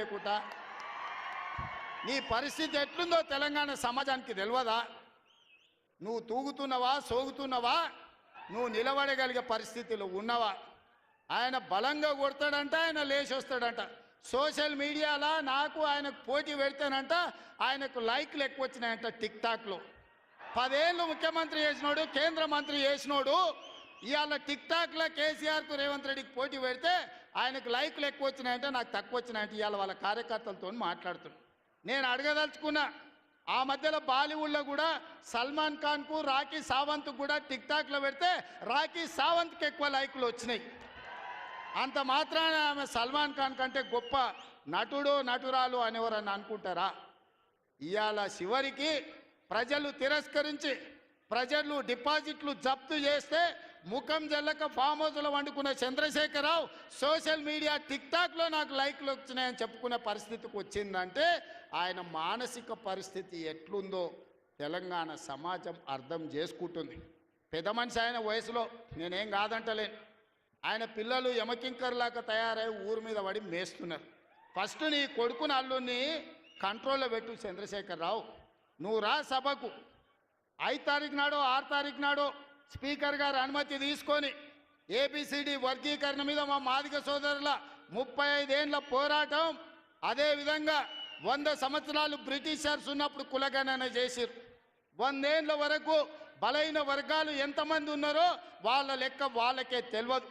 లేకుండా నీ పరిస్థితి ఎట్లుందో తెలంగాణ సమాజానికి తెలియదా? నువ్వు తూగుతున్నావా, సోగుతున్నావా, నువ్వు నిలబడగలిగే పరిస్థితిలో ఉన్నవా? ఆయన బలంగా కొడతాడంట, ఆయన లేచి వస్తాడంట. సోషల్ మీడియాలో నాకు ఆయనకు పోటీ పెడితేనంట ఆయనకు లైక్లు ఎక్కువ వచ్చినాయంట. టిక్టాక్లో 10 ఏళ్ళు ముఖ్యమంత్రి చేసినోడు, కేంద్ర మంత్రి చేసినోడు ఇవాళ టిక్టాక్లో కేసీఆర్కు రేవంత్ రెడ్డికి పోటీ పెడితే ఆయనకు లైక్లు ఎక్కువ వచ్చినాయంటే నాకు తక్కువ వచ్చినాయంటే ఇవాళ వాళ్ళ కార్యకర్తలతో మాట్లాడుతున్నాను. నేను అడగదలుచుకున్నా, ఆ మధ్యలో బాలీవుడ్లో కూడా సల్మాన్ ఖాన్కు రాఖీ సావంత్కు కూడా టిక్టాక్లో పెడితే రాఖీ సావంత్కి ఎక్కువ లైక్లు వచ్చినాయి. అంత మాత్రాన ఆమె సల్మాన్ ఖాన్ కంటే గొప్ప నటుడు నటురాలు అనేవారని అనుకుంటారా? ఇవాళ చివరికి ప్రజలు తిరస్కరించి ప్రజలు డిపాజిట్లు జప్తు చేస్తే ముఖం జల్లక ఫామ్ హౌస్లో వండుకున్న చంద్రశేఖరరావు సోషల్ మీడియా టిక్టాక్లో నాకు లైక్లు వచ్చినాయని చెప్పుకునే పరిస్థితికి వచ్చిందంటే ఆయన మానసిక పరిస్థితి ఎట్లుందో తెలంగాణ సమాజం అర్థం చేసుకుంటుంది. పెద్ద మనిషి ఆయన వయసులో, నేనేం కాదంటలేను. ఆయన పిల్లలు యమకింకర్లాగా తయారై ఊరి మీద పడి మేస్తున్నారు. ఫస్ట్ నీ కొడుకుని అల్లుని కంట్రోల్లో పెట్టు చంద్రశేఖరరావు. నువ్వు రా సభకు 5 తారీఖు నాడో 6 తారీఖు నాడో స్పీకర్ గారు అనుమతి తీసుకొని ఏబిసిడి వర్గీకరణ మీద మా మాదిగ సోదరుల 35 ఏళ్ల పోరాటం, అదేవిధంగా 100 సంవత్సరాలు బ్రిటిషర్స్ ఉన్నప్పుడు కులగణన చేసిరు. 100 ఏళ్ల వరకు బలైన వర్గాలు ఎంతమంది ఉన్నారో వాళ్ళ లెక్క వాళ్ళకే తెలియదు.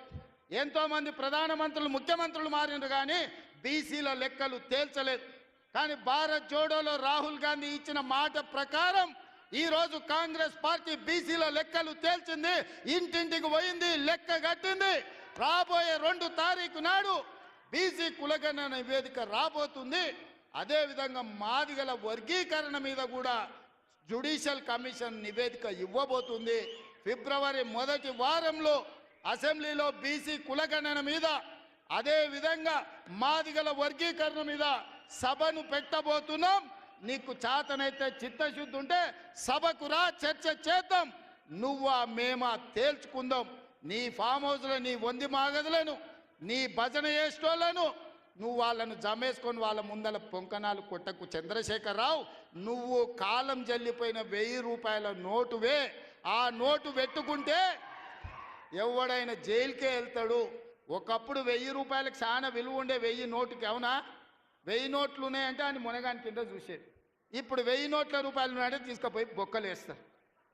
ఎంతోమంది ప్రధానమంత్రులు ముఖ్యమంత్రులు మారినారు కానీ బీసీల లెక్కలు తేల్చలేదు. కానీ భారత్ జోడోలో రాహుల్ గాంధీ ఇచ్చిన మాట ప్రకారం ఈరోజు కాంగ్రెస్ పార్టీ బీసీల లెక్కలు తేల్చింది, ఇంటింటికి పోయింది, లెక్క కట్టింది. రాబోయే 2 తారీఖు నాడు బీసీ కులగణన నివేదిక రాబోతుంది. అదేవిధంగా మాదిగల వర్గీకరణ మీద కూడా జ్యుడిషియల్ కమిషన్ నివేదిక ఇవ్వబోతుంది. ఫిబ్రవరి 1వ వారంలో అసెంబ్లీలో బీసీ కులగణన మీద, అదేవిధంగా మాదిగల వర్గీకరణ మీద సభను పెట్టబోతున్నాం. నీకు చేతనైతే చిత్తశుద్ధి ఉంటే సభకు రా, చర్చ చేద్దాం. నువ్వా మేమా తేల్చుకుందాం. నీ ఫామ్ హౌస్లో నీ వంది మాగదులను, నీ భజన చేసేటోళ్లను నువ్వు వాళ్ళను జమేసుకొని వాళ్ళ ముందల పొంకనాలు కొట్టకు చంద్రశేఖరరావు. నువ్వు కాలం జల్లిపోయిన 1000 రూపాయల నోటువే. ఆ నోటు పెట్టుకుంటే ఎవడైనా జైలుకే వెళ్తాడు. ఒకప్పుడు 1000 రూపాయలకు చాలా విలువ ఉండే 1000 నోటుకి. అవునా? 1000 నోట్లు ఉన్నాయంటే ఆయన మునగాని కింద చూసేది. ఇప్పుడు 1000 నోట్ల రూపాయలు ఉన్నాయంటే తీసుకుపోయి బొక్కలు వేస్తారు.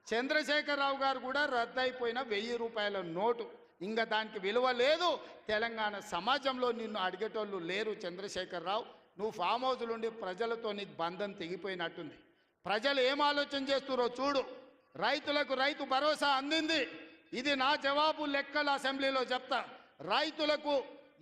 చంద్రశేఖరరావు గారు కూడా రద్దయిపోయిన 1000 రూపాయల నోటు, ఇంకా దానికి విలువ లేదు. తెలంగాణ సమాజంలో నిన్ను అడిగేటోళ్ళు లేరు చంద్రశేఖరరావు. నువ్వు ఫామ్ హౌస్లు ఉండి ప్రజలతో నీకు బంధం తెగిపోయినట్టుంది. ప్రజలు ఏం ఆలోచన చేస్తున్నారో చూడు. రైతులకు రైతు భరోసా అందింది. ఇది నా జవాబు, లెక్కలు అసెంబ్లీలో చెప్తా. రైతులకు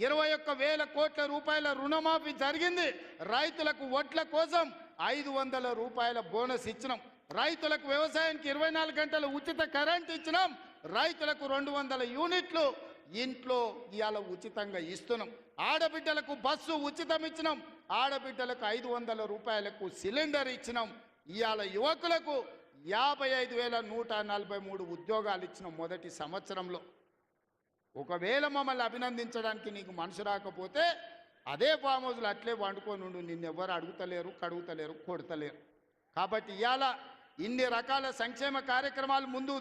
21,000 కోట్ల రూపాయల రుణమాఫీ జరిగింది. రైతులకు వడ్ల కోసం 500 రూపాయల బోనస్ ఇచ్చినాం. రైతులకు వ్యవసాయానికి 24 గంటల ఉచిత కరెంట్ ఇచ్చినాం. రైతులకు 200 యూనిట్లు ఇంట్లో ఇవాళ ఉచితంగా ఇస్తున్నాం. ఆడబిడ్డలకు బస్సు ఉచితం ఇచ్చినాం. ఆడబిడ్డలకు 500 రూపాయలకు సిలిండర్ ఇచ్చినాం. ఇవాళ యువకులకు 55,143 ఉద్యోగాలు ఇచ్చినాం మొదటి సంవత్సరంలో. ఒకవేళ మమ్మల్ని అభినందించడానికి నీకు మనసు రాకపోతే అదే ఫామ్ హౌస్లో అట్లే వండుకొని ఉండు. నిన్నెవ్వరు అడుగుతలేరు, కడుగుతలేరు, కొడతలేరు. కాబట్టి ఇవాళ ఇన్ని రకాల సంక్షేమ కార్యక్రమాలు ముందుకు